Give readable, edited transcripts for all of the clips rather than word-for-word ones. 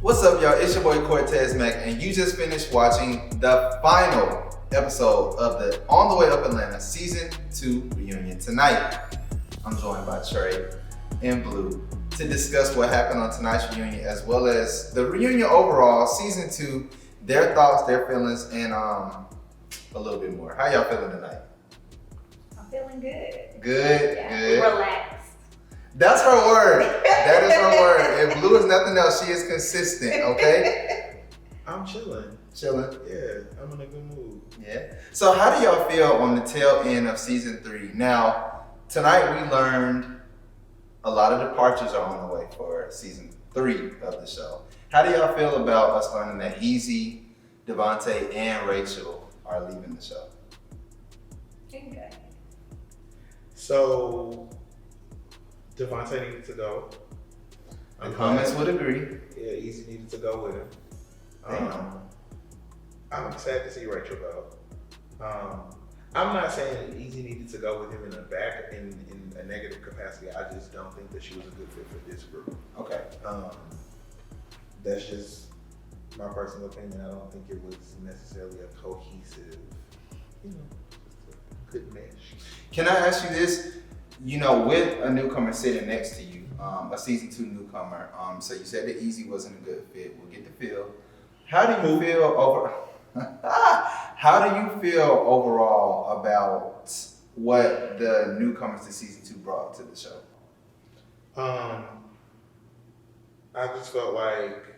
What's up, y'all? It's your boy Cortez Mac, and you just finished watching the final episode of the On the Way Up Atlanta Season 2 reunion. Tonight, I'm joined by Trey and Blue to discuss what happened on tonight's reunion, as well as the reunion overall, Season 2, their thoughts, their feelings, and a little bit more. How y'all feeling tonight? I'm feeling good. Good, Yeah. good. Relaxed. That's her word. That is her word. If Blue is nothing else, she is consistent, okay? I'm chilling. Chilling. Yeah, I'm in a good mood. Yeah. So how do y'all feel on the tail end of Season 3? Now, tonight we learned a lot of departures are on the way for Season 3 of the show. How do y'all feel about us learning that Easy, Devontae, and Rachel are leaving the show? Okay. So, Devontae needed to go. The comments would agree. Yeah, Easy needed to go with him. Damn. I'm sad to see Rachel go. I'm not saying Easy needed to go with him in a negative capacity. I just don't think that she was a good fit for this group. Okay. That's just my personal opinion. I don't think it was necessarily a cohesive, good mesh. Can I ask you this? You know, with a newcomer sitting next to you, a Season 2 newcomer, so you said that Easy wasn't a good fit. We'll get the feel. How do you feel overall about what the newcomers to Season 2 brought to the show? I just felt like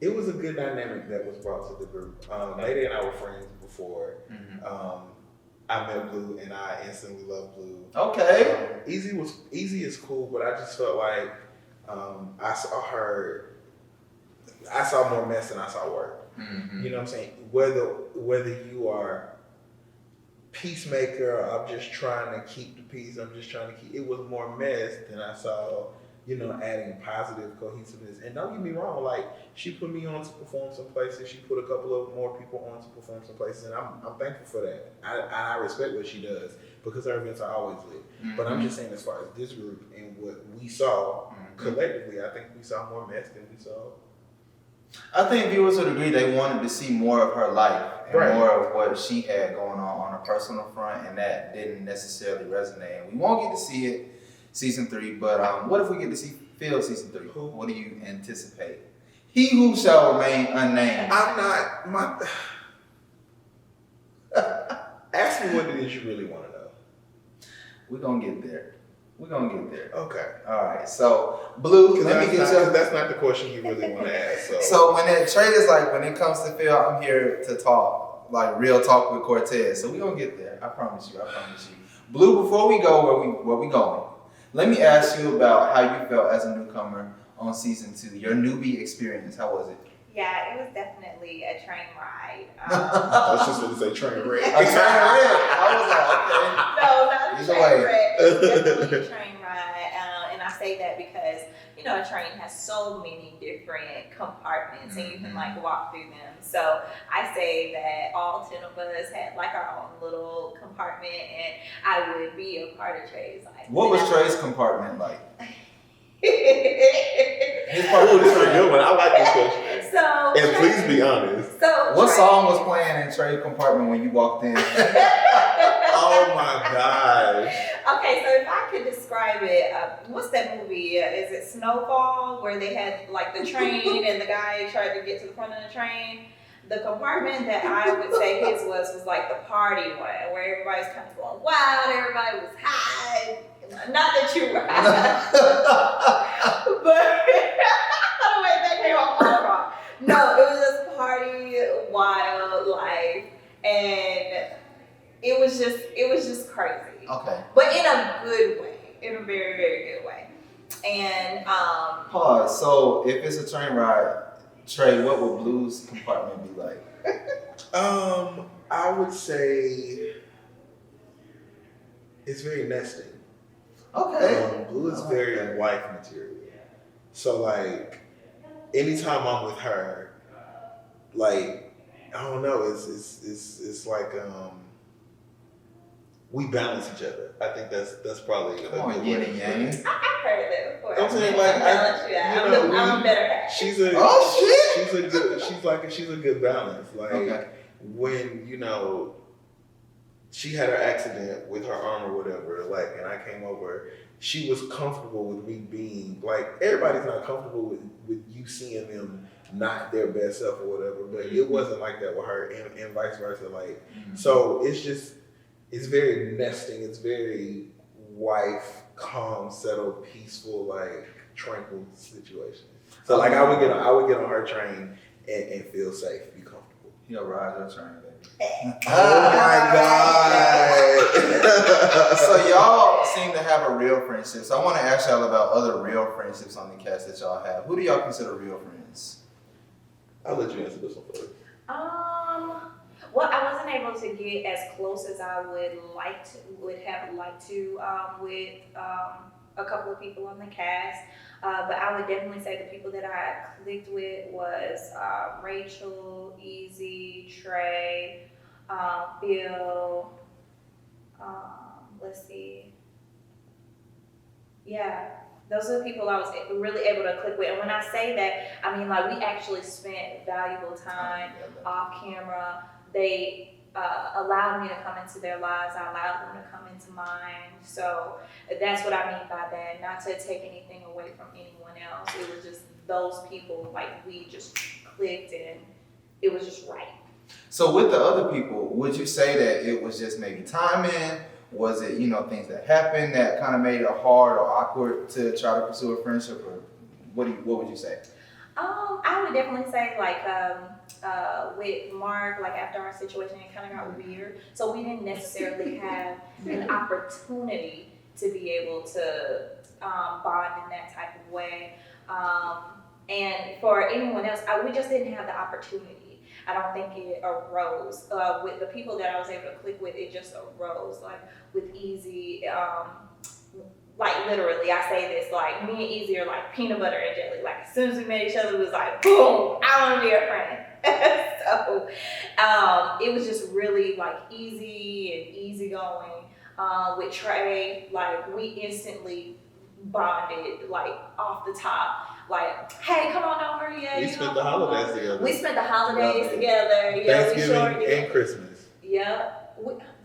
it was a good dynamic that was brought to the group. Lady and I were friends before. Mm-hmm. I met Blue and I instantly loved Blue. Okay. Easy is cool, but I just felt like I saw more mess than I saw work. Mm-hmm. You know what I'm saying? Whether you are peacemaker or I'm just trying to keep the peace, it was more mess than I saw, adding positive cohesiveness. And don't get me wrong, like she put me on to perform some places. She put a couple of more people on to perform some places, and I'm thankful for that. I respect what she does because her events are always lit. Mm-hmm. But I'm just saying, as far as this group and what we saw collectively, I think we saw more mess than we saw. I think viewers would agree they wanted to see more of her life and right. more of what she had going on her personal front, and that didn't necessarily resonate. And we won't get to see it Season 3, but what if we get to feel Season 3? What do you anticipate? He who shall remain unnamed. Ask me what it is you really want to know. We're gonna get there. Okay. All right. So, Blue, let me get you. That's not the question you really want to ask. So when Trey is like, when it comes to Phil, I'm here to talk, like real talk with Cortez. So we're gonna get there. I promise you. Blue, before we go where we going, let me ask you about how you felt as a newcomer on Season 2. Your newbie experience. How was it? Yeah, it was definitely a train ride. I was just going to say train wreck. A train wreck. I was like, okay. No, not a Either train way. wreck. It was definitely a train ride. And I say that because, a train has so many different compartments and you can walk through them. So I say that all 10 of us had our own little compartment, and I would be a part of Trey's life. What was Trey's compartment like? His part was a good one. I like this question. So, and please be honest. So what song was playing in Trey's compartment when you walked in? Oh my gosh. Okay, so if I could describe it, what's that movie? Is it Snowfall, where they had the train and the guy tried to get to the front of the train? The compartment that I would say his was the party one, where everybody's kind of going wild, everybody was high. Not that you were high, but wait, that came off all wrong. No, it was just party, wild life, and it was just crazy. Okay. But in a good way, in a very, very good way. And Pause. So if it's a train ride, Trey, what would Blue's compartment be like? I would say it's very nesting. Okay. Blue is very wife material. So anytime I'm with her, I don't know, it's like we balance each other. I think that's probably Come on, yin and yang. I've heard that before. I'm saying, like, I'm a better half. She's a she's a good balance. Like Okay. when she had her accident with her arm or whatever, like, and I came over, she was comfortable with me being like, everybody's not comfortable with you seeing them not their best self or whatever, but it wasn't like that with her, and vice versa. Like, so it's very nesting. It's very wife, calm, settled, peaceful, like tranquil situation. So like I would get on her train and feel safe, be comfortable. He'll ride your train, baby. Oh my God. So y'all seem to have a real friendship. So I want to ask y'all about other real friendships on the cast that y'all have. Who do y'all consider real friends? I'll let you answer this one first. Well, I wasn't able to get as close as I would have liked to with a couple of people on the cast. But I would definitely say the people that I clicked with was Rachel, Easy, Trey, Bill. Let's see. Yeah, those are the people I was really able to click with. And when I say that, I mean, like, we actually spent valuable time off camera. They allowed me to come into their lives. I allowed them to come into mine. So that's what I mean by that. Not to take anything away from anyone else. It was just those people, like, we just clicked and it was just right. So with the other people, would you say that it was just maybe timing? Was it, things that happened that kind of made it hard or awkward to try to pursue a friendship? Or what would you say? I would definitely say, like, with Mark, like, after our situation, it kind of got weird. So we didn't necessarily have an opportunity to be able to bond in that type of way. And for anyone else, we just didn't have the opportunity. I don't think it arose. With the people that I was able to click with, it just arose. Like with Easy, like literally, I say this, like me and Easy are like peanut butter and jelly. Like as soon as we met each other, it was like, boom, I want to be a friend. So it was just really like easy and easygoing. With Trey, like we instantly bonded, like off the top. Like, hey, come on over here. We spent the holidays together. We spent the holidays together. Thanksgiving and Christmas. Yeah.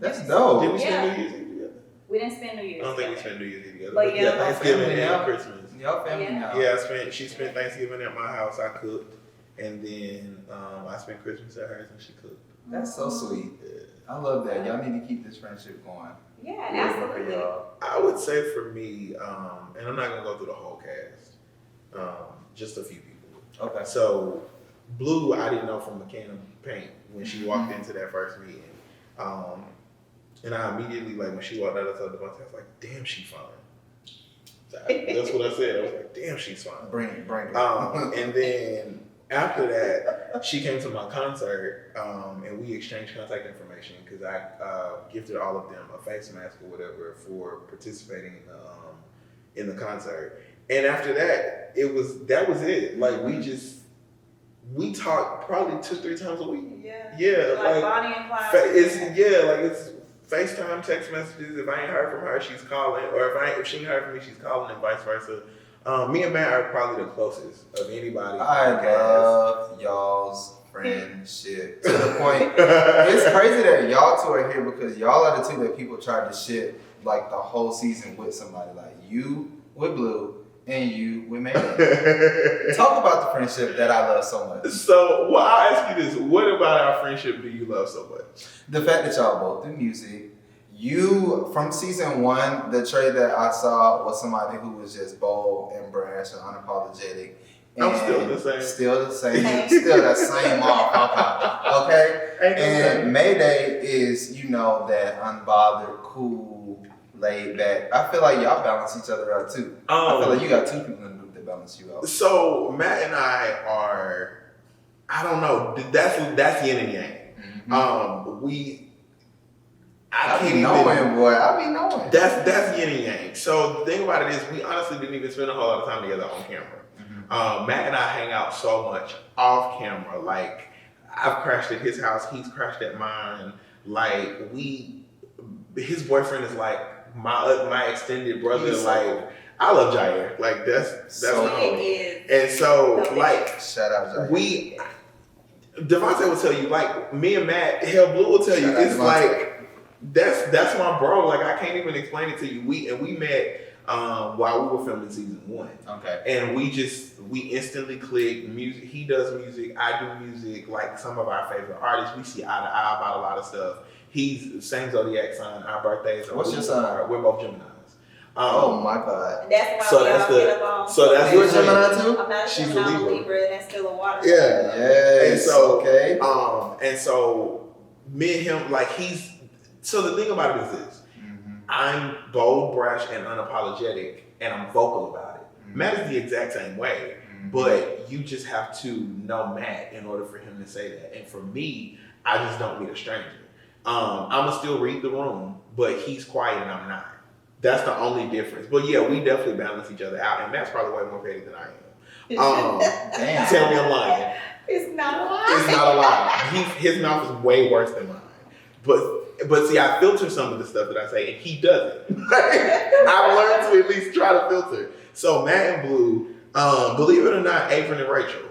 That's dope. Did we spend New Year's Eve together? We didn't spend New Year's. I don't think we spent New Year's Eve together. But yeah, Thanksgiving family, and Christmas. Y'all family now. Yeah, she spent Thanksgiving at my house. I cooked, and then I spent Christmas at hers, and she cooked. That's so sweet. I love that. Y'all need to keep this friendship going. Yeah, absolutely. I would say for me, and I'm not gonna go through the whole cast. Just a few people. Okay. So Blue, I didn't know from a can of paint when she walked into that first meeting. And I immediately, like, when she walked out, I was like, damn, she fine. So that's what I said. I was like, damn, she's fine. Bring it. And then after that, she came to my concert, and we exchanged contact information because I gifted all of them a face mask or whatever for participating in the concert. And after that, that was it. Like we talked probably 2-3 times a week. Yeah. Like Bonnie and Clyde. It's FaceTime, text messages. If I ain't heard from her, she's calling, or if she ain't heard from me, she's calling, and vice versa. Me and Matt are probably the closest of anybody. I love y'all's friendship to the point. It's crazy that y'all two are here because y'all are the two that people tried to ship like the whole season with somebody. Like you with Blue and you with Mayday. Talk about the friendship that I love so much. So, well, I'll ask you this: what about our friendship do you love so much? The fact that y'all both do music. You, from season 1, the Trey that I saw was somebody who was just bold and brash and unapologetic. And I'm still the same. Still the same. Still that same off. Okay? And Mayday is, that unbothered, cool, laid back. I feel like y'all balance each other out too. I feel like you got 2 people in the group that balance you out. So Matt and I are, I don't know, that's yin and yang. Mm-hmm. I be knowing. That's yin and yang. So the thing about it is we honestly didn't even spend a whole lot of time together on camera. Mm-hmm. Matt and I hang out so much off camera. Like I've crashed at his house, he's crashed at mine. Like we his boyfriend is like my extended brother. He's so Like cool. I love Jair. Like that's So my homie. It is. And so Okay. like Shout out, Jair. we, Devontae will tell you, like me and Matt, Hell Blue will tell you, Shout out it's Devontae. like that's my bro. Like I can't even explain it to you. We met while we were filming season 1. Okay. And we instantly clicked. Music. He does music. I do music. Like some of our favorite artists, we see eye to eye about a lot of stuff. He's same zodiac sign. Our birthdays are What's your sign? We're both Geminis. Oh my God. That's why So we that's all the- get along. so that's You're a the- Gemini too? I'm not a She's a Gemini, I'm a Libra. Libra, and that's still a water. Yeah. Yes. And so, okay. And so me and him, like so the thing about it is this. Mhm. I'm bold, brash, and unapologetic, and I'm vocal about it. Mhm. Matt is the exact same way, Mhm. but you just have to know Matt in order for him to say that. And for me, I just don't meet a stranger. I'ma still read the room, but he's quiet and I'm not. That's the only difference. But yeah, we definitely balance each other out, and Matt's probably way more creative than I am. Damn. Tell me I'm lying. It's not a lie. It's not a lie. His mouth is way worse than mine. But see, I filter some of the stuff that I say, and he doesn't. I've learned to at least try to filter. So Matt and Blue, believe it or not, April and Rachel.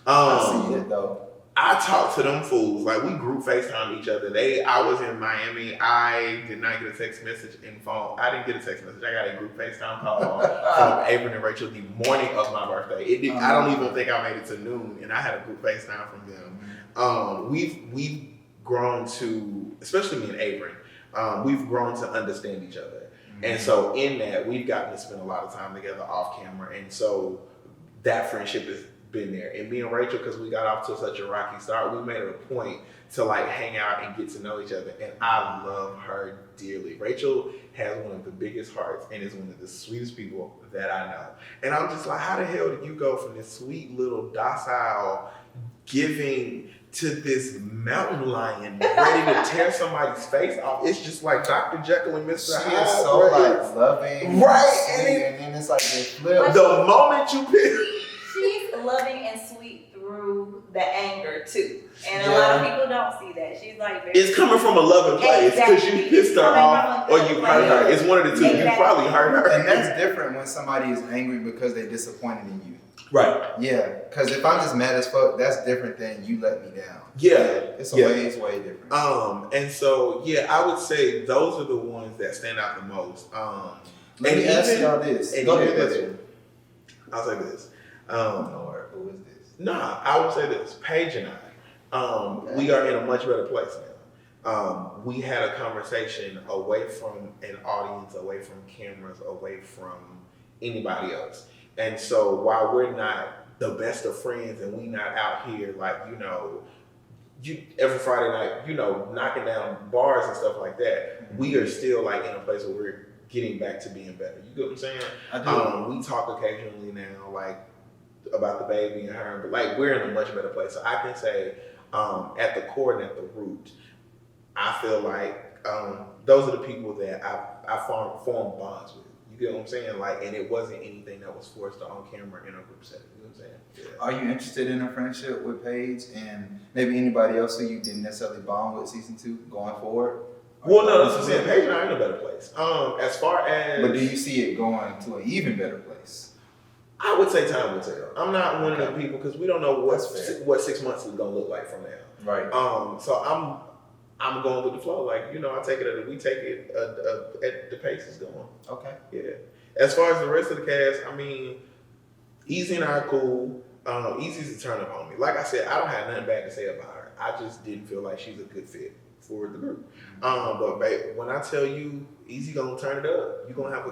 I see it though. I talk to them fools. Like we group FaceTime each other. I was in Miami. I did not get a text message in phone. I didn't get a text message. I got a group FaceTime call from April and Rachel the morning of my birthday. I don't even think I made it to noon, and I had a group FaceTime from them. We've grown to, especially me and Abram, we've grown to understand each other. And so in that, we've gotten to spend a lot of time together off camera. And so that friendship has been there. And me and Rachel, because we got off to such a rocky start, we made it a point to like hang out and get to know each other. And I love her dearly. Rachel has one of the biggest hearts and is one of the sweetest people that I know. And I'm just like, how the hell did you go from this sweet little docile giving to this mountain lion ready to tear somebody's face off? It's just like Dr. Jekyll and Mr. She Hyde. is so bro. like loving, Right, sweet, and then it's like they flip. The moment you pick. She's loving and sweet through the anger too, and a lot of people don't see that. She's like very It's coming from a loving place because Exactly. you pissed her Coming off from a or you good hurt her. place. It's one of the two. You Exactly. probably hurt her. And that's different when somebody is angry because they're disappointed in you. Right. Yeah, because if I'm just mad as fuck, that's different than you let me down. Yeah. It's Yeah. way different. And so yeah, I would say those are the ones that stand out the most. Let me and ask even- y'all this. and Go even ahead, this go ahead. I'll say this. Lord, who is this? Nah, I would say this. Paige and I, we are in a much better place now. We had a conversation away from an audience, away from cameras, away from anybody else. And so while we're not the best of friends and we not out here like, every Friday night, knocking down bars and stuff like that, we are still like in a place where we're getting back to being better. You get what I'm saying? I do. We talk occasionally now, like about the baby and her, but like we're in a much better place. So I can say, at the core and at the root, I feel like those are the people that I formed bonds with. You get what I'm saying? Like, and it wasn't anything that was forced on camera in a group setting. You know what I'm saying? Yeah. Are you interested in a friendship with Paige and maybe anybody else who you didn't necessarily bond with season 2 going forward? Well, no, that's what I'm saying. Paige and I are in a better place. As far as, But do you see it going to an even better place? I would say time will tell. I'm not one of the people because we don't know That's fair. what 6 months is gonna look like from now. Right. So I'm going with the flow. Like, I take it. We take it at the pace it's going. Okay. Yeah. As far as the rest of the cast, I mean, Easy and I are cool. Easy's a turn up on me. Like I said, I don't have nothing bad to say about her. I just didn't feel like she's a good fit for the group. But babe, when I tell you, Easy gonna turn it up. You gonna have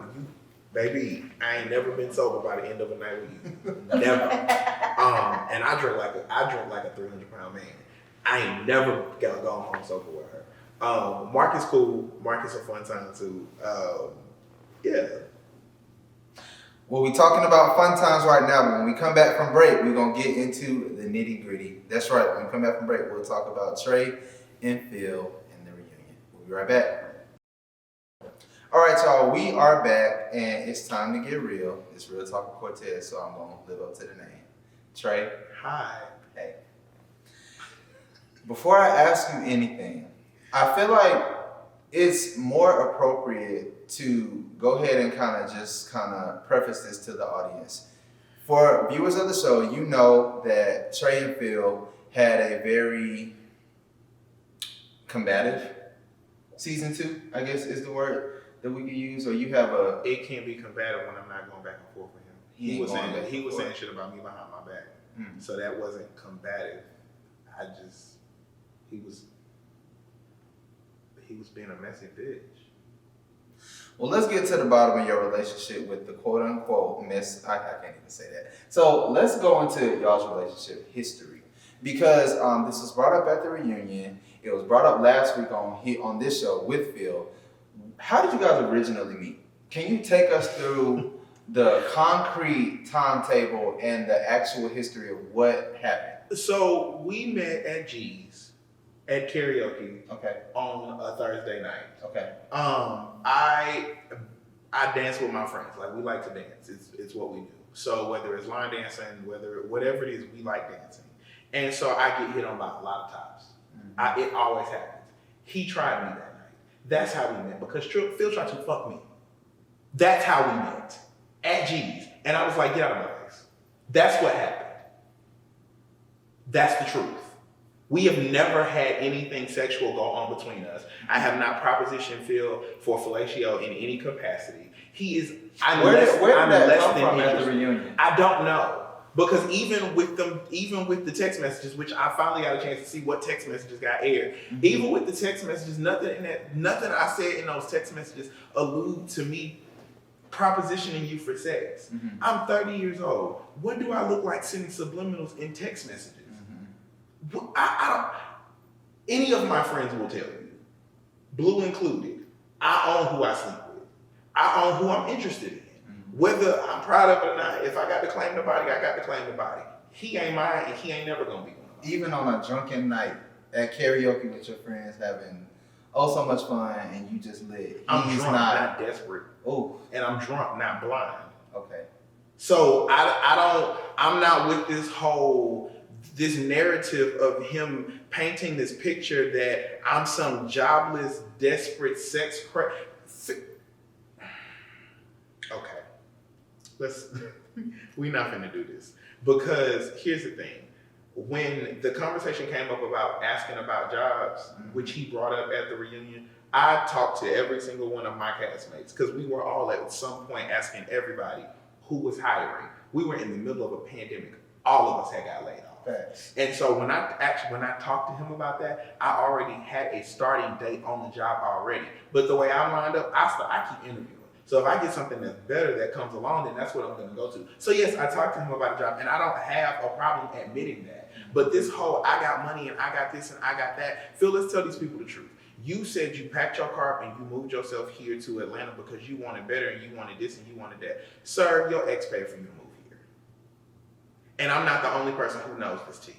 baby. I ain't never been sober by the end of a night with you. Never. And I drink like a 300-pound man. I ain't never gone home sober with her. Mark is cool. Mark is a fun time too. Yeah. Well, we're talking about fun times right now, but when we come back from break, we're going to get into the nitty gritty. That's right. When we come back from break, we'll talk about Trey and Phil and the reunion. We'll be right back. All right, y'all, we are back, and it's time to get real. It's Real Talk with Cortez, so I'm going to live up to the name. Trey. Hi. Hey. Before I ask you anything, I feel like it's more appropriate to go ahead and kind of preface this to the audience. For viewers of the show, you know that Trey and Phil had a very combative season 2, I guess is the word that we could use. Or you have a... It can't be combative when I'm not going back and forth with him. He was saying shit about me behind my back. So that wasn't combative. He was being a messy bitch. Well, let's get to the bottom of your relationship with the quote-unquote miss. I can't even say that. So let's go into y'all's relationship history. Because this was brought up at the reunion. It was brought up last week on this show with Phil. How did you guys originally meet? Can you take us through the concrete timetable and the actual history of what happened? So we met at G's at karaoke. Okay. On a Thursday night. Okay. I dance with my friends. Like, we like to dance. It's what we do. So whether it's line dancing, whatever it is, we like dancing. And so I get hit on by a lot of times. It always happens. He tried me that night. That's how we met, because Phil tried to fuck me. That's how we met. At G's. And I was like, get out of my face. That's what happened. That's the truth. We have never had anything sexual go on between us. I have not propositioned Phil for fellatio in any capacity. He is. Where did that come from at the reunion? I don't know. Because even with the text messages, which I finally got a chance to see what text messages got aired, even with the text messages, nothing I said in those text messages allude to me propositioning you for sex. I'm 30 years old. What do I look like sending subliminals in text messages? I don't. Any of my friends will tell you, Blue included, I own who I sleep with. I own who I'm interested in. Whether I'm proud of it or not, if I got to claim the body, I got to claim the body. He ain't mine, and he ain't never gonna be one of mine. Even on a drunken night at karaoke with your friends, having so much fun, and you just lit. I'm drunk, not desperate. Oh, and I'm drunk, not blind. Okay. So I'm not with this narrative of him painting this picture that I'm some jobless, desperate sex Okay. We're not gonna do this. Because here's the thing. When the conversation came up about asking about jobs, which he brought up at the reunion, I talked to every single one of my castmates, because we were all at some point asking everybody who was hiring. We were in the middle of a pandemic. All of us had got laid off. Thanks. And so when I talked to him about that, I already had a starting date on the job already. But the way I lined up, I keep interviewing. So if I get something that's better that comes along, then that's what I'm going to go to. So yes, I talked to him about a job, and I don't have a problem admitting that. But this whole, I got money and I got this and I got that. Phil, let's tell these people the truth. You said you packed your car and you moved yourself here to Atlanta because you wanted better and you wanted this and you wanted that. Sir, your ex paid for you to move here. And I'm not the only person who knows this tea.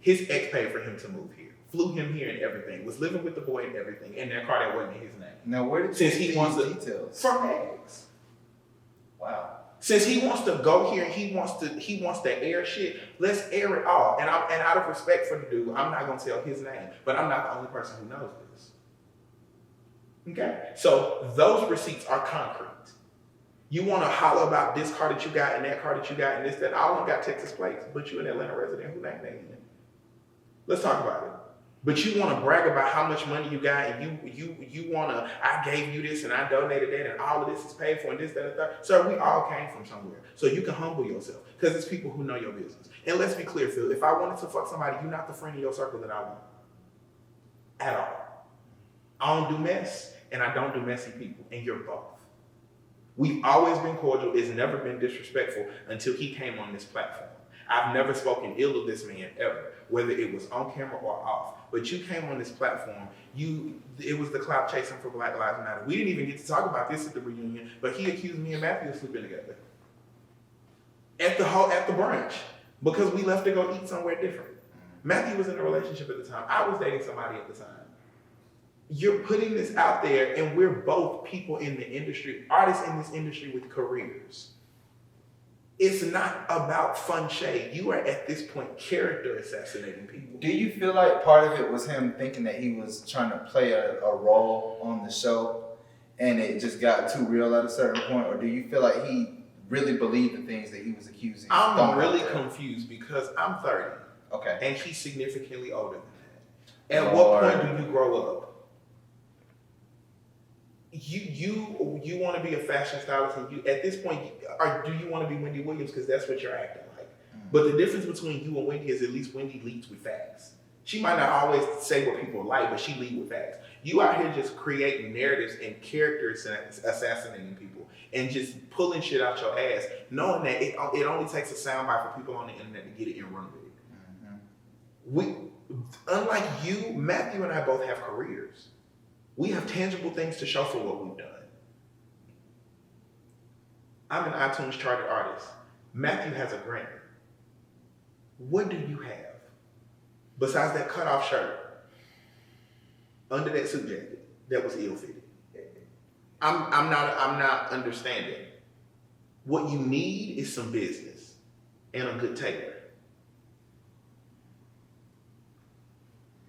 His ex paid for him to move here. Flew him here and everything. Was living with the boy and everything. In that car that wasn't in his name. Now where did you get these details? From eggs. Wow. Since he wants to go here and he wants to air shit, let's air it all. And out of respect for the dude, I'm not gonna tell his name, but I'm not the only person who knows this. Okay? So those receipts are concrete. You wanna holler about this car that you got and that car that you got and this, that, all of them got Texas plates, but you an Atlanta resident who named that in. Let's talk about it. But you want to brag about how much money you got, and you want to, I gave you this and I donated that and all of this is paid for and this, that, and that. Sir, we all came from somewhere. So you can humble yourself because it's people who know your business. And let's be clear, Phil, if I wanted to fuck somebody, you're not the friend in your circle that I want. At all. I don't do mess and I don't do messy people, and you're both. We've always been cordial. It's never been disrespectful until he came on this platform. I've never spoken ill of this man ever, whether it was on camera or off. But you came on this platform, it was the clout chasing for Black Lives Matter. We didn't even get to talk about this at the reunion, but he accused me and Matthew of sleeping together. At the brunch, because we left to go eat somewhere different. Matthew was in a relationship at the time. I was dating somebody at the time. You're putting this out there, and we're both people in the industry, artists in this industry with careers. It's not about fun shade. You are at this point character assassinating people. Do you feel like part of it was him thinking that he was trying to play a role on the show and it just got too real at a certain point? Or do you feel like he really believed the things that he was accusing? I'm really confused because I'm 30. Okay. And he's significantly older than that. At what point do you grow up? You want to be a fashion stylist, and you at this point, do you want to be Wendy Williams? Because that's what you're acting like. But the difference between you and Wendy is at least Wendy leads with facts. She might not always say what people like, but she leads with facts. You out here just creating narratives and characters assassinating people and just pulling shit out your ass, knowing that it only takes a soundbite for people on the internet to get it and run with it. Unlike you, Matthew and I both have careers. We have tangible things to show for what we've done. I'm an iTunes charted artist. Matthew has a Grammy. What do you have besides that cutoff shirt under that suit jacket that was ill-fitted? I'm not understanding. What you need is some business and a good tailor.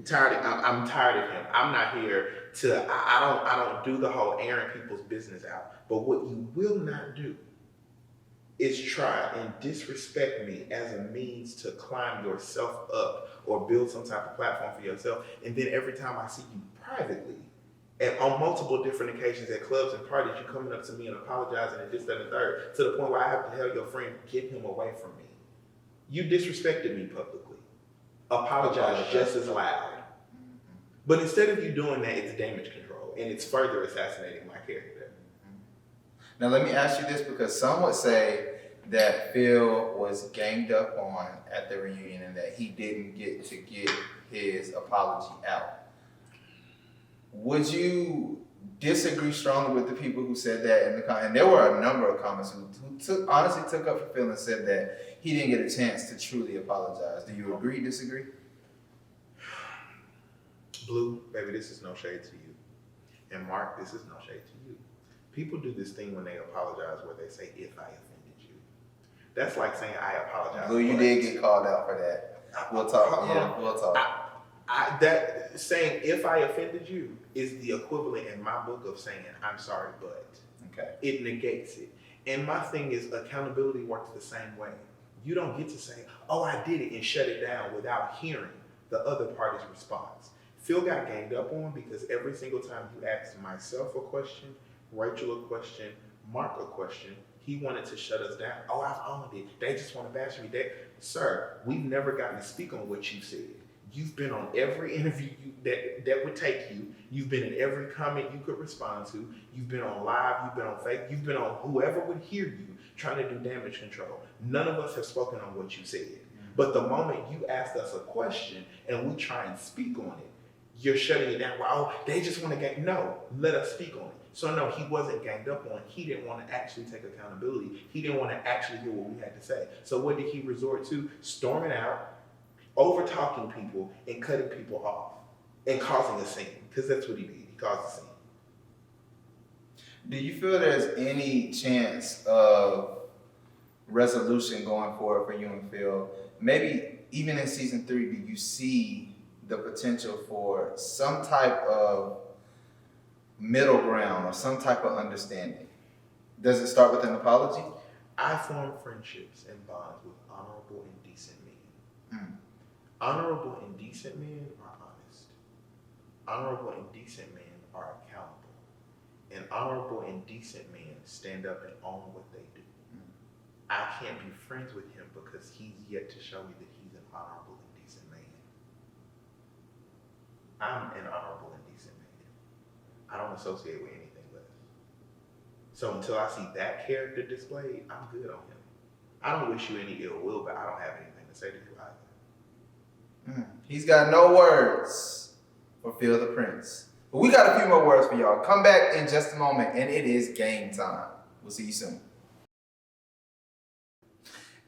I'm tired of him. I'm not here to. I don't do the whole airing people's business out. But what you will not do is try and disrespect me as a means to climb yourself up or build some type of platform for yourself. And then every time I see you privately, and on multiple different occasions at clubs and parties, you coming up to me and apologizing and this, that, and the third, to the point where I have to tell your friend, get him away from me. You disrespected me publicly. Apologize just as loud. But instead of you doing that, it's damage control, and it's further assassinating my character. Now let me ask you this, because some would say that Phil was ganged up on at the reunion and that he didn't get to get his apology out. Would you disagree strongly with the people who said that in the comment? And there were a number of comments who honestly took up for Phil and said that he didn't get a chance to truly apologize. Do you agree, disagree? Blue, baby, this is no shade to you. And Mark, this is no shade to you. People do this thing when they apologize where they say, if I offended you. That's like saying, I apologize. Blue, you did get called out for that. We'll talk. Yeah, we'll talk. That saying, if I offended you, is the equivalent in my book of saying, I'm sorry, but. Okay. It negates it. And my thing is, accountability works the same way. You don't get to say, oh, I did it, and shut it down without hearing the other party's response. Phil got ganged up on because every single time you asked myself a question, Rachel a question, Mark a question, he wanted to shut us down. Oh, I've owned it. They just want to bash me. Sir, we've never gotten to speak on what you said. You've been on every interview that would take you. You've been in every comment you could respond to. You've been on live. You've been on fake. You've been on whoever would hear you trying to do damage control. None of us have spoken on what you said. But the moment you asked us a question and we try and speak on it, you're shutting it down. Well, oh, they just want to gang. No, let us speak on it. So no, he wasn't ganged up on. He didn't want to actually take accountability. He didn't want to actually hear what we had to say. So what did he resort to? Storming out, over talking people, and cutting people off, and causing a scene. Because that's what he did. He caused a scene. Do you feel there's any chance of resolution going forward for you and Phil? Maybe even in season 3, do you see the potential for some type of middle ground or some type of understanding? Does it start with an apology? I form friendships and bonds with honorable and decent men. Honorable and decent men are honest. Honorable and decent men are accountable. And honorable and decent men stand up and own what they do. I can't be friends with him because he's yet to show me that he's an honorable and decent man. I'm an honorable and decent man. I don't associate with anything less. So until I see that character displayed, I'm good on him. I don't wish you any ill will, but I don't have anything to say to you either. He's got no words for Phil the Prince. But we got a few more words for y'all. Come back in just a moment, and it is game time. We'll see you soon.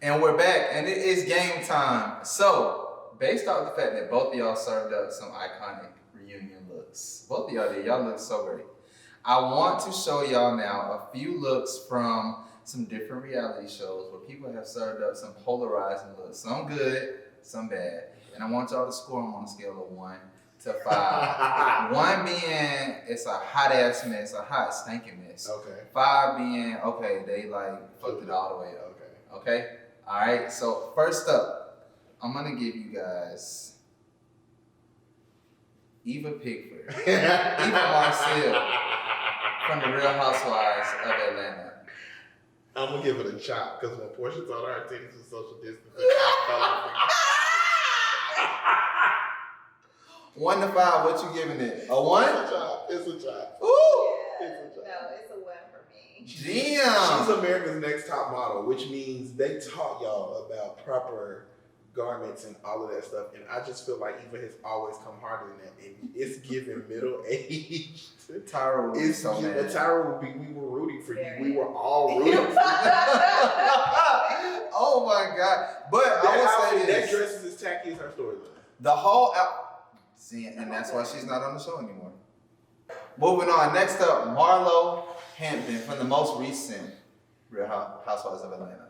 And we're back, and it is game time. So, based off the fact that both of y'all served up some iconic reunion looks, both of y'all did, y'all look so great. I want to show y'all now a few looks from some different reality shows where people have served up some polarizing looks, some good, some bad. And I want y'all to score them on a scale of 1 to 5. 1 being it's a hot ass mess, a hot stinking mess. Okay. 5 being okay, they like fucked it all the way up. Okay? Alright, so first up, I'm gonna give you guys Eva Pickford, Eva Marcel from the Real Housewives of Atlanta. I'm gonna give it a chop because when Portia told her titties was social distancing, 1 to 5, what you giving it? A 1? It's a chop. It's a chop. Ooh! Yeah, It's a job. no, it's a 1 for me. Damn! She's America's Next Top Model, which means they taught y'all about proper garments and all of that stuff. And I just feel like Eva has always come harder than that. And it's giving middle age. Tyra would be It's so mad. Tyra would be, we were rooting for Very. you. We were all rooting for you. Oh my God. But I will say That this. dress is as tacky as her storyline. The whole see, and that's why she's not on the show anymore. Moving on. Next up, Marlo Hampton from the most recent Real Housewives of Atlanta.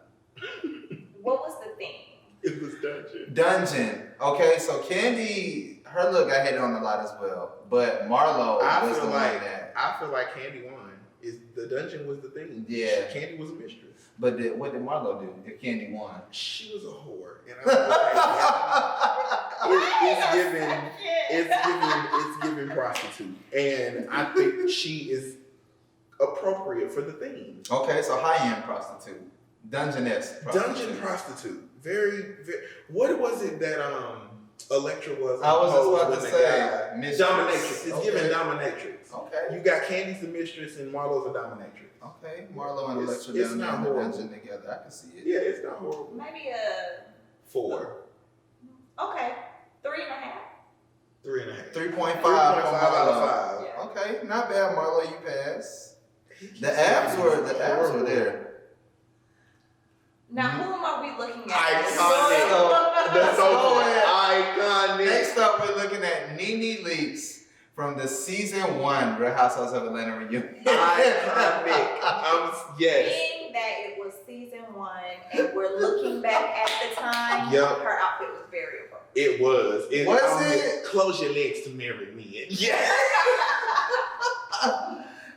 What was the theme? It was Dungeon. Dungeon. Okay, so Candy, her look I hated on a lot as well. But Marlo I was feel the like one that. I feel like Candy won. Is the dungeon was the thing. Yeah. Candy was a mistress. But what did Marlo do if Candy won? She was a whore. And it's giving prostitute. And I think she is appropriate for the theme. Okay, so high-end prostitute. Dungeoness prostitute. Dungeon prostitute. Very, very. What was it that Electra was? I was just about with to the say, guy? mistress. Dominatrix. It's Okay. giving dominatrix. Okay. You got Candy's the mistress and Marlo's a dominatrix. Okay. Marlo and It's- Electra it's down there not in the horrible. dungeon together. I can see it. Yeah, it's not horrible. Maybe a 4. okay, 3.5. 3.5. 3.5 out from of Marlo. 5. Yeah. Okay, not bad, Marlo. You pass. He keeps The abs saying were it's the abs were horrible. there. Now, whom are we looking at? Iconic. So, That's so so iconic. iconic. Next up, we're looking at Nene Leakes from the season 1 Real Housewives of Atlanta reunion. Iconic. Yes. Being that it was season 1 and we're looking back at the time, Yup. her outfit was very appropriate. It was. Was it? Close your legs to marry me. Yeah.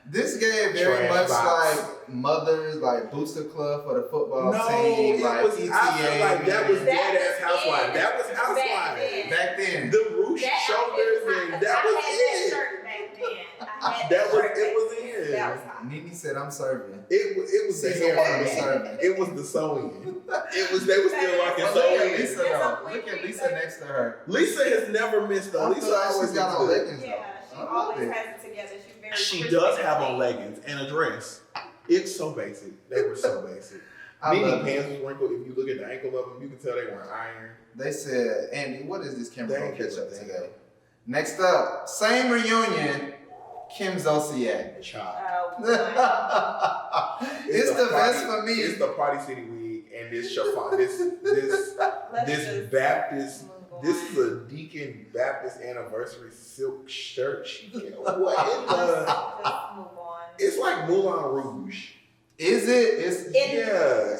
This gave very Trash much box. like mothers, like booster club for the football No, team, it like was. PTA. I feel like that was dead ass housewife. That was Back housewife. then. back then. The ruched That shoulders outfit and that I was had it. that shirt back then. I had That was shirt it. back Was then. in. That was hot. Nene said, "I'm serving." It was the Season 1 hair. was serving. It was the sewing. It was. They were still rocking But look at sewing. Lisa It's a though. quick Look at Lisa reset. next to her. Lisa has never missed though. I Lisa feel like always she's got on looks good. leggings though. Yeah, she I love always it. has it together. She's very She crispy does and have on clean. leggings and a dress. It's so basic. They were so basic. I Nene love it. pants was wrinkled. If you look at the ankle of them, you can tell they weren't ironed. They said, "Andy, what is this camera gonna Thank you, catch up thank today?" Next up, same reunion, Kim Zolciak. Chop. Oh, boy. It's the best for me. It's the Party City wig and this chiffon. This Let's this just Baptist. move on. This is a Deacon Baptist anniversary silk shirt. What in the? Let's move on. It's like Moulin Rouge. Is it? It's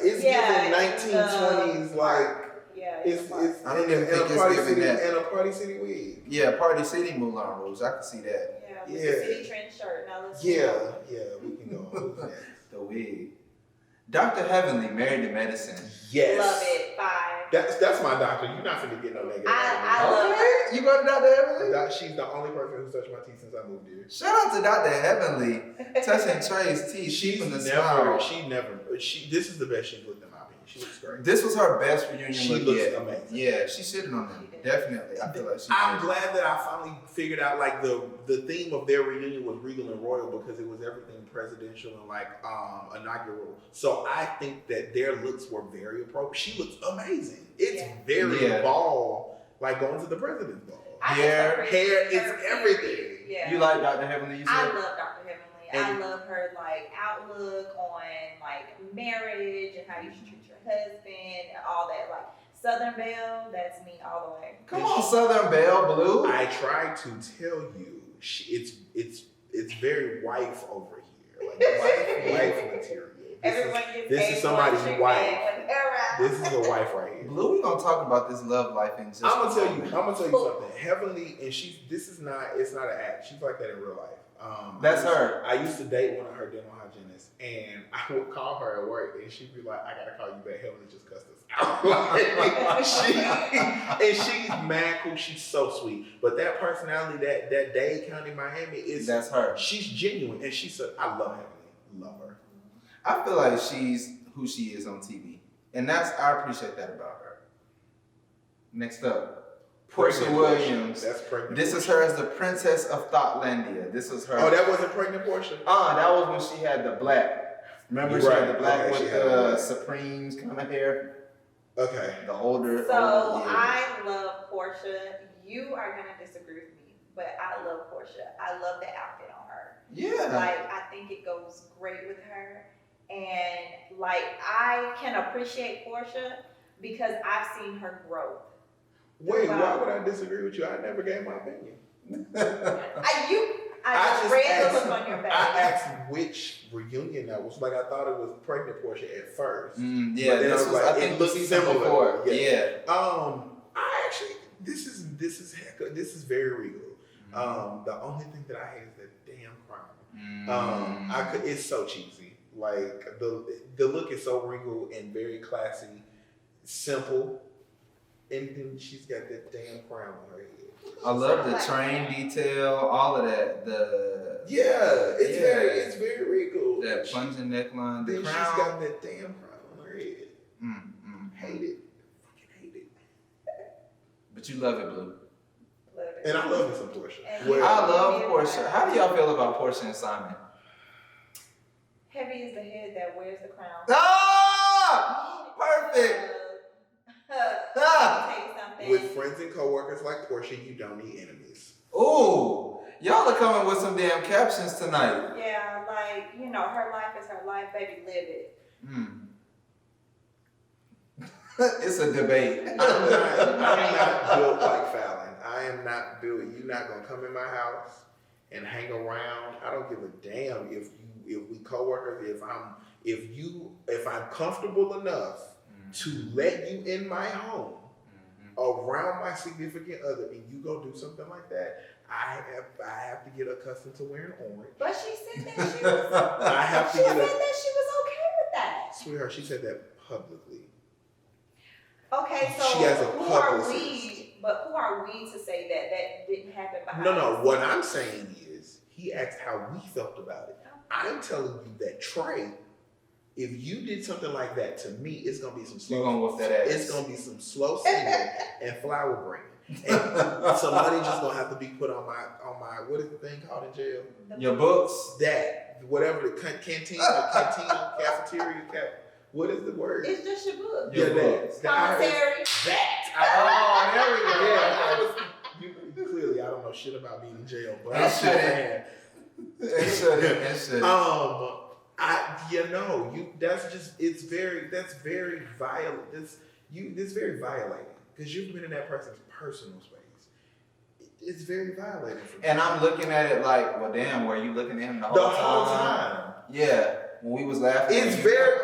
It's Yeah, giving 1920s like Yeah, it's I don't even and think a it's Party giving City that. and a Party City wig. yeah, Party City Moulin Rouge. I can see that. yeah, with Yeah. the City Trend shirt. Now let's Yeah, we can go on with that. The wig. Dr. Heavenly, Married to Medicine. Yes. Love it. 5. That's my doctor. You're not finna get no negative. I love Okay, you go to Dr. Heavenly? She's the only person who's touched my teeth since I moved here. Shout out to Dr. Heavenly, touching Trey's teeth, keeping the smile. This is the best she's looked in my opinion. She looks great. This was her best reunion She look looks yet. amazing. Yeah, she shitted on them. She did. Definitely. I feel like she I'm did. glad that I finally figured out like the theme of their reunion was regal and royal because it was everything presidential and like inaugural. So I think that their looks were very appropriate. She looks amazing. It's Yeah. very Yeah. ball, like going to the president's ball. Hair, it's everything. Yeah. You like Dr. Heavenly, you I said? love Dr. Heavenly. I love her like outlook on like marriage and how you should treat your husband and all that. Like Southern Belle, that's me all the way. Come on, Southern Belle Blue. I tried to tell you, it's very wife over here, like wife material. Everyone gets this paid is for somebody's treatment wife. when they're around. This is a wife right here. Blue, we gonna talk about this love life in just. I'm gonna tell you something. Heavenly, and it's not an act. She's like that in real life. That's her. I used to date one of her dental hygienists, and I would call her at work, and she'd be like, "I gotta call you back. Heavenly just cussed us out." and she's mad cool. She's so sweet, but that personality, that Dade County, Miami, that's her. She's genuine, and she said, "I love Heavenly, love her." I feel like she's who she is on TV, and I appreciate that about her. Next up. Portia Williams. That's pregnant. This is her as the Princess of Thoughtlandia. This was her. Oh, that wasn't pregnant Portia? That was when she had the black. Remember she had the black okay, with the Supremes kind of hair? Okay. The older. So older, yeah. I love Portia. You are gonna disagree with me, but I love Portia. I love the outfit on her. Yeah. Like I think it goes great with her. And like I can appreciate Portia because I've seen her growth. Wait, why would I disagree with you? I never gave my opinion. I just read the look on your face. I asked which reunion that was. Like I thought it was pregnant Portia at first. Yeah, but then this was like, I think it looked similar. Before. Yeah. I actually this is very regal. The only thing that I hate is the damn crown. It's so cheesy. Like the look is so regal and very classy, simple. And then she's got that damn crown on her head. I love the train detail, all of that. It's very regal. That plunging neckline, the then crown. She's got that damn crown on her head. Hate it. Fucking hate it. But you love it, Blue. Love it. And I love me some Portia. I love Portia. How do y'all feel about Portia and Simon? Heavy is the head that wears the crown. Ah! Perfect. With friends and coworkers like Portia, you don't need enemies. Ooh, y'all are coming with some damn captions tonight. Yeah, like, her life is her life, baby, live it. It's a debate. I'm not built like Fallon. I am not built. You're not gonna come in my house and hang around. I don't give a damn if we coworkers. If I'm comfortable enough to let you in my home around my significant other, and you go do something like that, I have to get accustomed to wearing orange. But she said that she was. that she was okay with that. Sweetheart, she said that publicly. Okay, so she has a who are we to say that didn't happen behind us? No. What I'm saying is, he asked how we felt about it. I'm telling you that Trey, if you did something like that to me, it's gonna be some slow. You're gonna whoop that ass. It's gonna be some slow singing and flower bringing, and some money just gonna have to be put on my what is the thing called in jail? Your books. That whatever the canteen, cafeteria, what is the word? It's just your book. Yeah, Commissary. That. You clearly, I don't know shit about being in jail, but I'm just saying. It should. That's very violent. This very violating because you've been in that person's personal space. It's very violating for me. And I'm looking at it like, well, damn, were you looking at him the whole time? Yeah, when we was laughing. It's very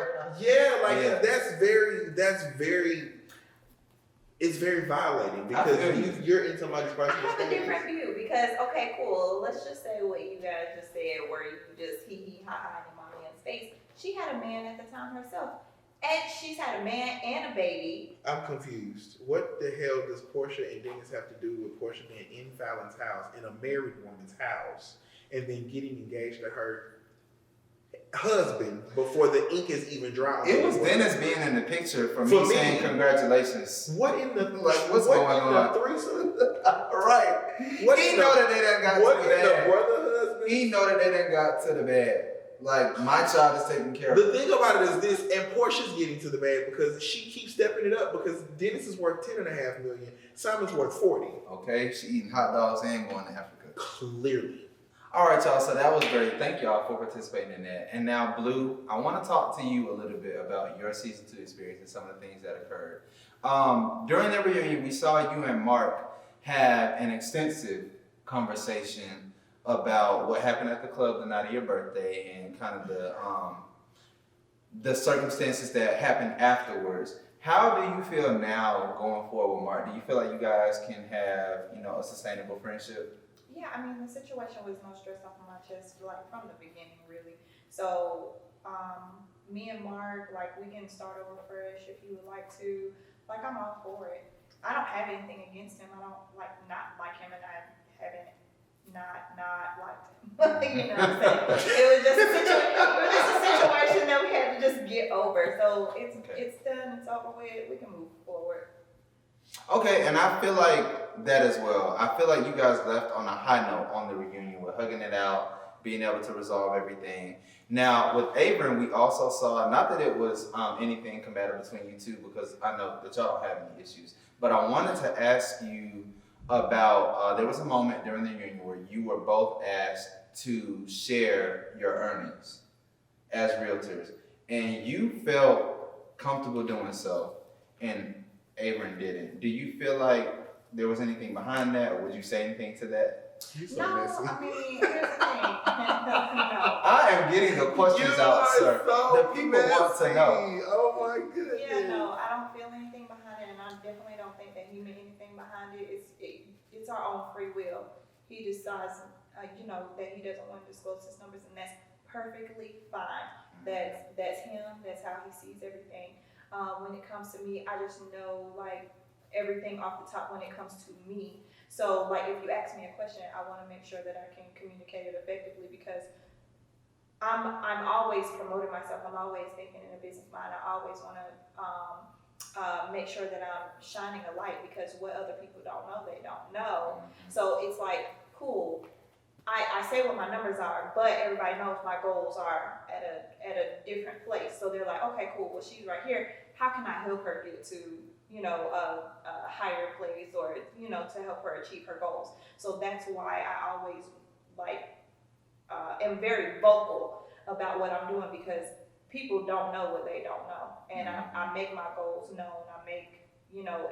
violating because you're in somebody's personal space. I have a different view because, okay, cool. Let's just say what you guys just said where you just hee ha ha in my man's face. She had a man at the time herself. And she's had a man and a baby. I'm confused. What the hell does Portia and Dennis have to do with Portia being in Fallon's house, in a married woman's house, and then getting engaged to her husband before the ink is even dry? It was Dennis being in the picture for me saying congratulations. What in the what's going on? The threesome? Right. He know that they done got to the bed. The brother husband? He know that they done got to the bed. Like, my child is taken care of. The thing about it is this, and Portia's getting to the bag because she keeps stepping it up because Dennis is worth $10.5 million, Simon's worth 40. Okay, she eating hot dogs and going to Africa. Clearly. All right, y'all, so that was great. Thank y'all for participating in that. And now, Blue, I want to talk to you a little bit about your season 2 experience and some of the things that occurred. During the reunion, we saw you and Mark have an extensive conversation about what happened at the club the night of your birthday and kind of the circumstances that happened afterwards. How do you feel now going forward with Mark? Do you feel like you guys can have, a sustainable friendship? Yeah, I mean, the situation was no stress off of my chest, like from the beginning, really. So, me and Mark, like, we can start over fresh if you would like to. Like, I'm all for it. I don't have anything against him. I don't not like him, and I haven't not liked him. You know what I'm saying? It was just a situation that we had to just get over. So it's done. It's over with. We can move forward. Okay, and I feel like that as well. I feel like you guys left on a high note on the reunion with hugging it out, being able to resolve everything. Now, with Abram, we also saw, not that it was anything combative between you two, because I know that y'all don't have any issues, but I wanted to ask you about, there was a moment during the reunion where you were both asked to share your earnings as realtors, and you felt comfortable doing so, and Abram didn't. Do you feel like there was anything behind that, or would you say anything to that? You so No, messy. I mean, here's the thing. No. I am getting the questions out, sir. So The people want to know. Oh my goodness. Yeah, no, I don't feel anything behind it, and I definitely don't think that he meant anything behind it. It's our own free will. He decides, that he doesn't want to disclose his numbers, and that's perfectly fine. That's him. That's how he sees everything. When it comes to me, I just know like everything off the top when it comes to me. So like if you ask me a question, I want to make sure that I can communicate it effectively because I'm always promoting myself. I'm always thinking in a business mind. I always want to make sure that I'm shining a light because what other people don't know, they don't know. So it's like, cool. I say what my numbers are, but everybody knows my goals are at a different place. So they're like, okay, cool. Well, she's right here. How can I help her get to, a higher place or, to help her achieve her goals? So that's why I always am very vocal about what I'm doing because people don't know what they don't know. And I make my goals known. I make,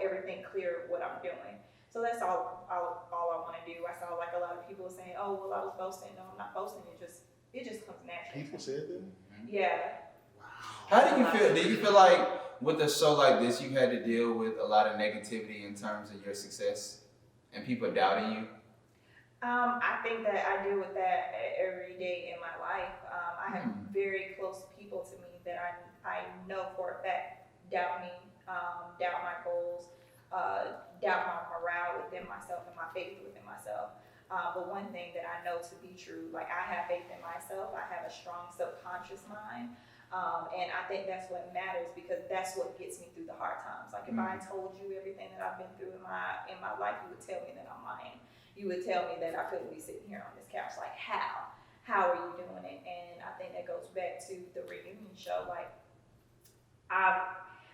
everything clear what I'm doing. So that's all I want to do. I saw like a lot of people saying, "Oh, well, I was boasting." No, I'm not boasting. It just comes naturally. People said that? Yeah. Wow. How do you feel? Do you feel like with a show like this, you had to deal with a lot of negativity in terms of your success and people doubting you? I think that I deal with that every day in my life. I have very close people to me that I know for a fact doubt me, doubt my goals. Doubt my morale within myself and my faith within myself. But one thing that I know to be true, like I have faith in myself, I have a strong subconscious mind, and I think that's what matters because that's what gets me through the hard times. Like if I told you everything that I've been through in my life, you would tell me that I'm lying. You would tell me that I couldn't be sitting here on this couch. Like how? How are you doing it? And I think that goes back to the reunion show. Like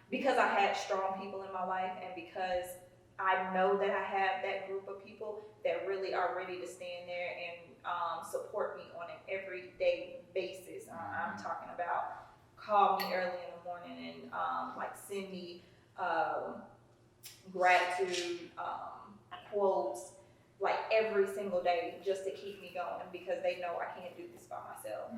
because I had strong people in my life and because I know that I have that group of people that really are ready to stand there and support me on an everyday basis. I'm talking about call me early in the morning and send me gratitude quotes like every single day just to keep me going because they know I can't do this by myself.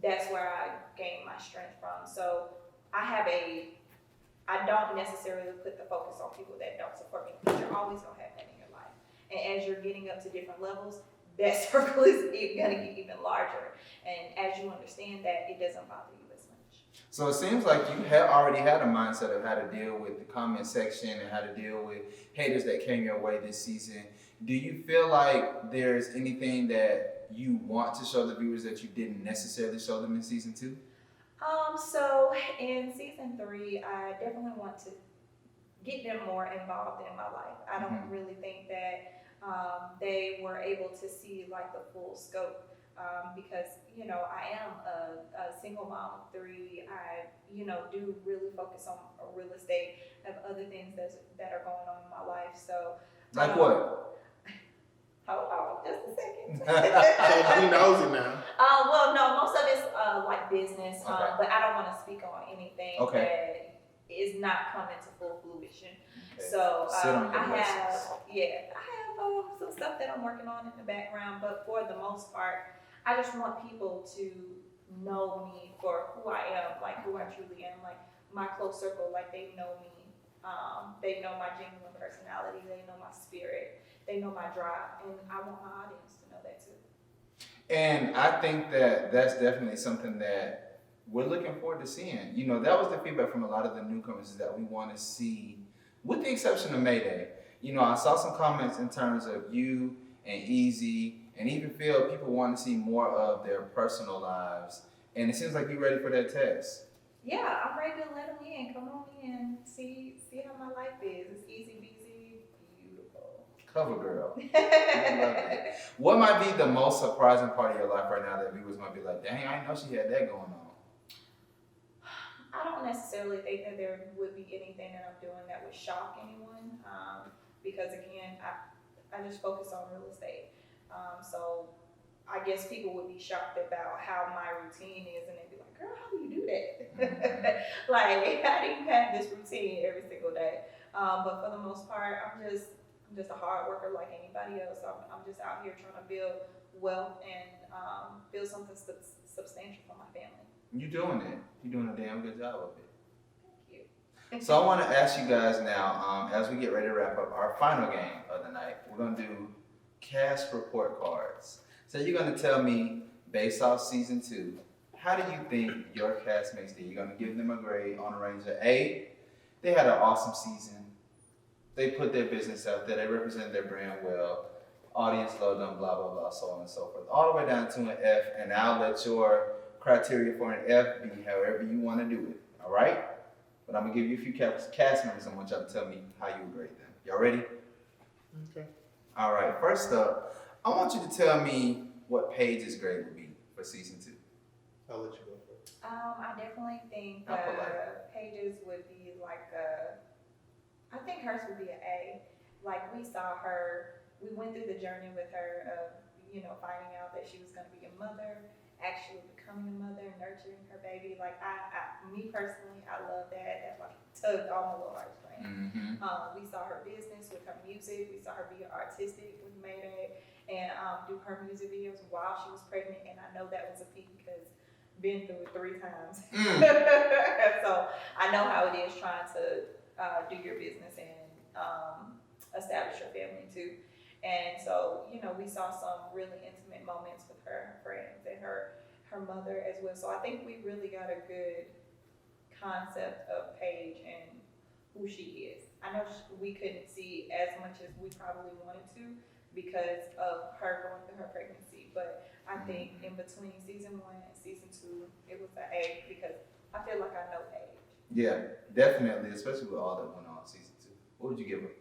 That's where I gain my strength from. So I don't necessarily put the focus on people that don't support me because you're always going to have that in your life. And as you're getting up to different levels, that circle is going to get even larger. And as you understand that, it doesn't bother you as much. So it seems like you have already had a mindset of how to deal with the comment section and how to deal with haters that came your way this season. Do you feel like there's anything that you want to show the viewers that you didn't necessarily show them in season 2? So in season 3, I definitely want to get them more involved in my life. I don't really think that they were able to see like the full scope because I am a single mom of 3. I do really focus on real estate. I have other things that are going on in my life. So like what? Oh, just a second. He knows it now. Well, no, most of it's like business, Okay. but I don't want to speak on anything that is not coming to full fruition. Okay. So I have some stuff that I'm working on in the background, but for the most part, I just want people to know me for who I am, like who I truly am. Like my close circle, like they know me. They know my genuine personality. They know my spirit. They know my drive, and I want my audience to know that too. And I think that that's definitely something that we're looking forward to seeing. You know, that was the feedback from a lot of the newcomers is that we want to see, with the exception of Mayday. You know, I saw some comments in terms of you and Easy, and even feel people want to see more of their personal lives. And it seems like you're ready for that test. Yeah, I'm ready to let them in. Come on in, see how my life is. It's easy peasy, beautiful. Cover girl. I love it. What might be the most surprising part of your life right now that viewers might be like, dang, I didn't know she had that going on? I don't necessarily think that there would be anything that I'm doing that would shock anyone, because again, I just focus on real estate. So I guess people would be shocked about how my routine is, and they'd be like, girl, how do you do that? Like, how do you have this routine every single day? But for the most part, I'm just a hard worker like anybody else. I'm just out here trying to build wealth and build something substantial for my family. You're doing it. You're doing a damn good job of it. Thank you. So I want to ask you guys now, as we get ready to wrap up our final game of the night, we're going to do cast report cards. So you're going to tell me, based off season 2, how do you think your castmates did? You're going to give them a grade on a range of A, they had an awesome season, they put their business out there, they represented their brand well, audience loved them, blah, blah, blah, so on and so forth. All the way down to an F, and I'll let your criteria for an F be however you want to do it, all right? But I'm going to give you a few cast members. I want y'all to tell me how you would grade them. Y'all ready? Okay. All right, first up, I want you to tell me what Paige's grade would be for season 2. I'll let you go first. I definitely think Not polite. Pages would be like I think hers would be an A. Like we saw her, we went through the journey with her of, finding out that she was going to be a mother, actually becoming a mother, nurturing her baby. Like me personally, I love that. That like tugged on my little heartstrings. Mm-hmm. We saw her business with her music. We saw her be artistic with Mayday and do her music videos while she was pregnant. And I know that was a peak because been through it 3 times. So I know how it is trying to do your business and establish your family too. And so, we saw some really intimate moments with her friends and her mother as well. So I think we really got a good concept of Paige and who she is. I know we couldn't see as much as we probably wanted to because of her going through her pregnancy. But I think in between season 1 and season 2, it was an A because I feel like I know Paige. Yeah, definitely, especially with all that went on in season 2. What would you give her?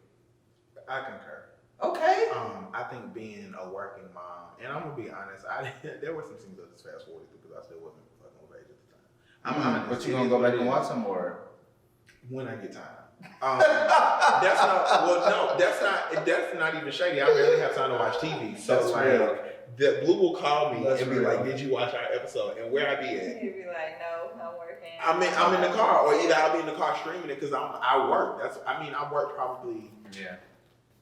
I concur. Okay. I think being a working mom, and I'm gonna be honest, there were some scenes I just fast forwarded through because I still wasn't fucking with age at the time. I'm honest. But you gonna go back and watch them or? When I get time. That's not even shady. I barely have time to watch TV. So That's like, real. the Blue will call me That's and be real. like, "Did you watch our episode?" And where I be at? You'd be like, no, I'm working. I'm in the car, or either I'll be in the car streaming it because I work. I work probably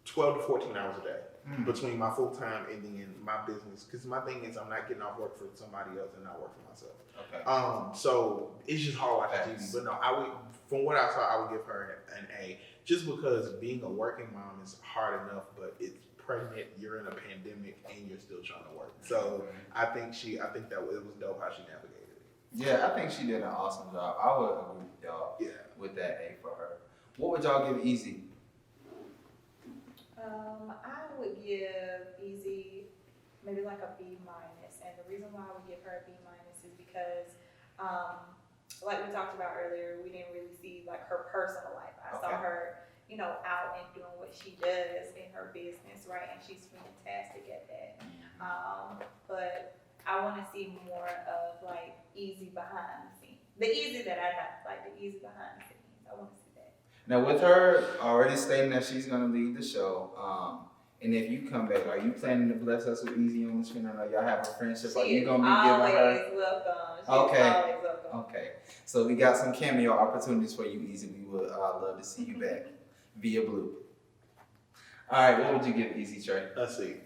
12 to 14 hours a day between my full time and then my business. Because my thing is, I'm not getting off work for somebody else and not work for myself. Okay. So it's just hard watching TV. But no, from what I saw, I would give her an A, just because being a working mom is hard enough, but it's pregnant, you're in a pandemic, and you're still trying to work. So I think that it was dope how she navigated it. Yeah, I think she did an awesome job. I would agree with y'all with that A for her. What would y'all give Easy? I would give Easy maybe like a B minus, and the reason why I would give her a B minus is because, like we talked about earlier, we didn't really see like her personal life. I saw her, out and doing what she does in her business, right? And she's fantastic at that. But I want to see more of like Easy behind the scenes, the Easy that I know, like the Easy behind the scenes. I want to see that. Now, with her already stating that she's going to lead the show, and if you come back, are you planning to bless us with Easy on the screen? I know y'all have a friendship. Are you going to be giving her? Welcome. She's Okay. always welcome. Okay. So we got some cameo opportunities for you, Easy. We would love to see you back via Blue. All right. What would you give Easy, Trey? A C.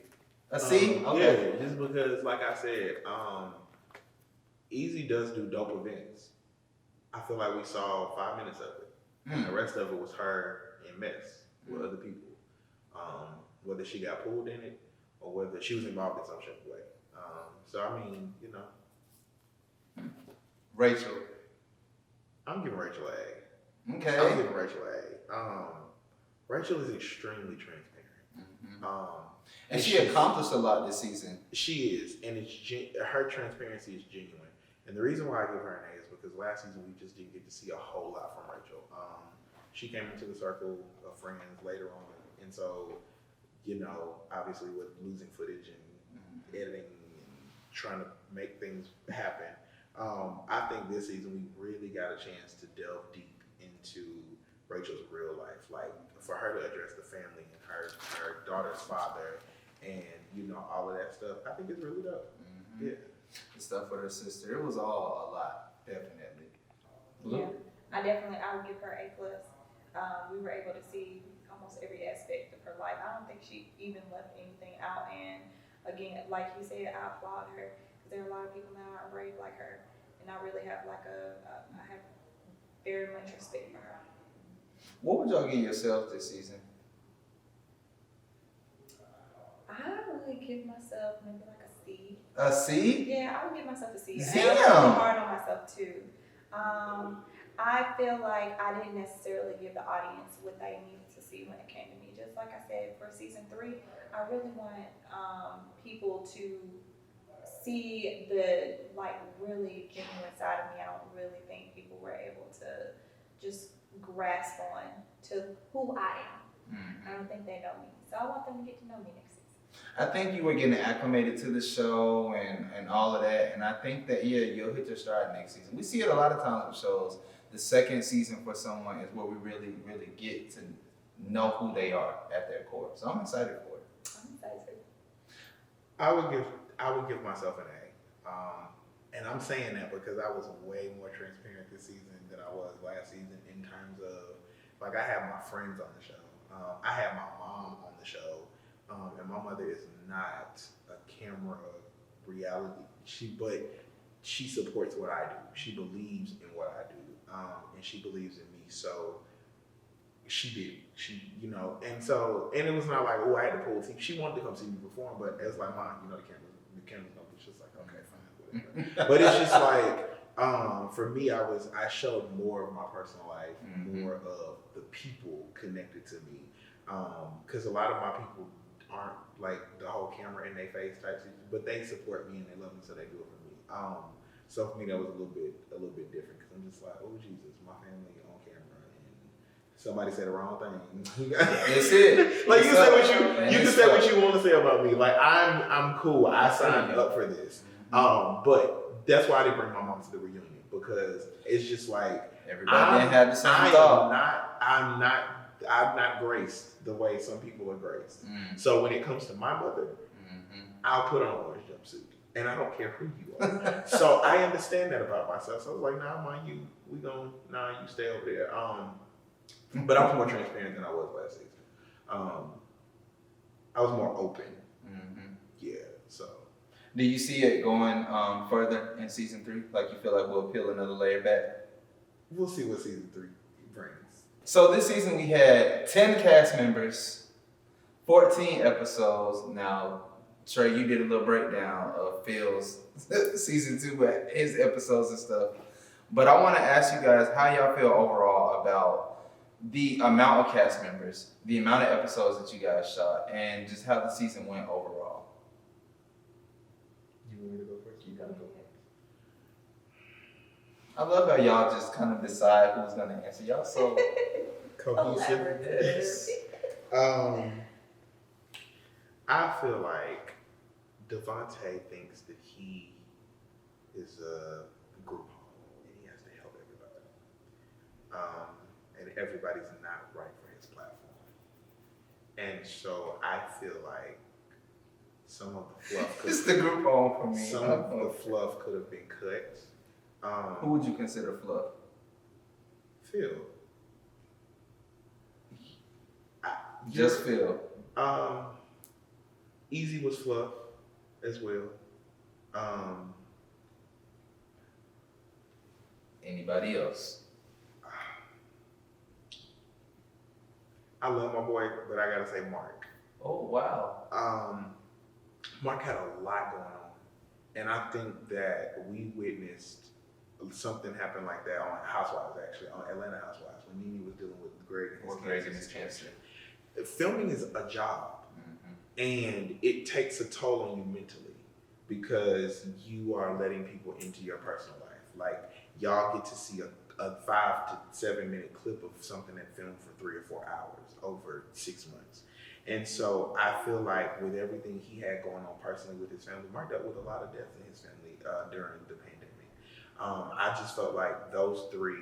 A C? Okay. Yeah, just because, like I said, Easy does do dope events. I feel like we saw 5 minutes of it. And the rest of it was her in mess with other people. Whether she got pulled in it or whether she was involved in some shape of way. So I mean, you know. Rachel. I'm giving Rachel A. Okay. I'm giving Rachel A. Rachel is extremely transparent. And she accomplished a lot this season. She is, and her transparency is genuine. And the reason why I give her an A is because last season we just didn't get to see a whole lot from Rachel. She came into the circle of friends later on, and so, you know, obviously with losing footage and editing and trying to make things happen, I think this season we really got a chance to delve deep into Rachel's real life, like for her to address the family and her daughter's father, and you know all of that stuff. I think it's really dope. Yeah. The stuff with her sister, it was all a lot, definitely. Yeah, I would give her A+. We were able to see almost every aspect of her life. I don't think she even left anything out. And again, like you said, I applaud her because there are a lot of people now that are brave like her, and I really have I have very much respect for her. What would y'all give yourself this season? I would give myself maybe like a C. A C? Yeah, I would give myself a C. Damn. And I'm really hard on myself too. I feel like I didn't necessarily give the audience what they needed to see when it came to me. Just like I said, for season 3, I really want people to see the really genuine side of me. I don't really think people were able to just grasp on to who I am. I don't think they know me. So I want them to get to know me next season. I think you were getting acclimated to the show and all of that, and I think that you'll hit your stride next season. We see it a lot of times with shows. The second season for someone is where we really, really get to know who they are at their core. So I'm excited for it. I'm excited. I would give myself an A. And I'm saying that because I was way more transparent this season than I was last season in terms of, like, I have my friends on the show. I have my mom on the show. And my mother is not a camera reality. But she supports what I do. She believes in what I do. And she believes in me. So she did. And it was not like, oh, I had to pull teeth. She wanted to come see me perform, but it was like, Mom, you know, the cameras don't. It's just like, okay, fine, whatever. But it's just like, for me, I showed more of my personal life, more of the people connected to me. Because a lot of my people aren't like the whole camera in their face type situation, but they support me and they love me, so they do it for me. So for me, that was a little bit different because I'm just like, oh Jesus, my family on camera, and somebody said the wrong thing. That's it. Like you can say what you want to say about me. Like I'm cool. I signed up for this. But that's why I didn't bring my mom to the reunion because it's just like everybody didn't have the same thought. I'm not graced the way some people are graced. So when it comes to my mother, I'll put on an orange jumpsuit. And I don't care who you are. So I understand that about myself. So I was like, nah, mind you, you stay over there. But I was more transparent than I was last season. I was more open. Yeah, so. Do you see it going further in season 3? Like you feel like we'll peel another layer back? We'll see what season 3 brings. So this season we had 10 cast members, 14 episodes. Now, Trey, you did a little breakdown of Phil's season 2, his episodes and stuff. But I want to ask you guys how y'all feel overall about the amount of cast members, the amount of episodes that you guys shot, and just how the season went overall. You want me to go first? You gotta go first. I love how y'all just kind of decide who's going to answer. Y'all so cohesive. Yes. I feel like Devontae thinks that he is a group home and he has to help everybody. And everybody's not right for his platform. And so I feel like some of the fluff It's the group home for me. Some of the fluff could have been cut. Who would you consider fluff? Phil. Just Phil. Easy was fluff as well. Anybody else? I love my boy, but I gotta say Mark. Oh, wow. Mark had a lot going on, and I think that we witnessed something happen like that on Housewives, actually, on Atlanta Housewives, when Nene was dealing with Greg and his cancer. Filming is a job, and it takes a toll on you mentally because you are letting people into your personal life. Like, y'all get to see a 5 to 7 minute clip of something that filmed for 3 or 4 hours over 6 months. And so I feel like with everything he had going on personally with his family, Mark dealt with a lot of death in his family during the pandemic. I just felt like those 3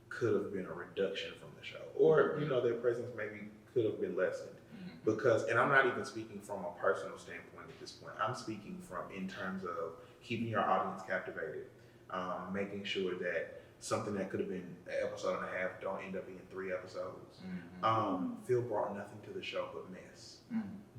could have been a reduction from the show, or their presence maybe could have been lessened. Because, and I'm not even speaking from a personal standpoint at this point. I'm speaking from in terms of keeping your audience captivated, making sure that something that could have been an episode and a half don't end up being 3 episodes. Phil brought nothing to the show but mess.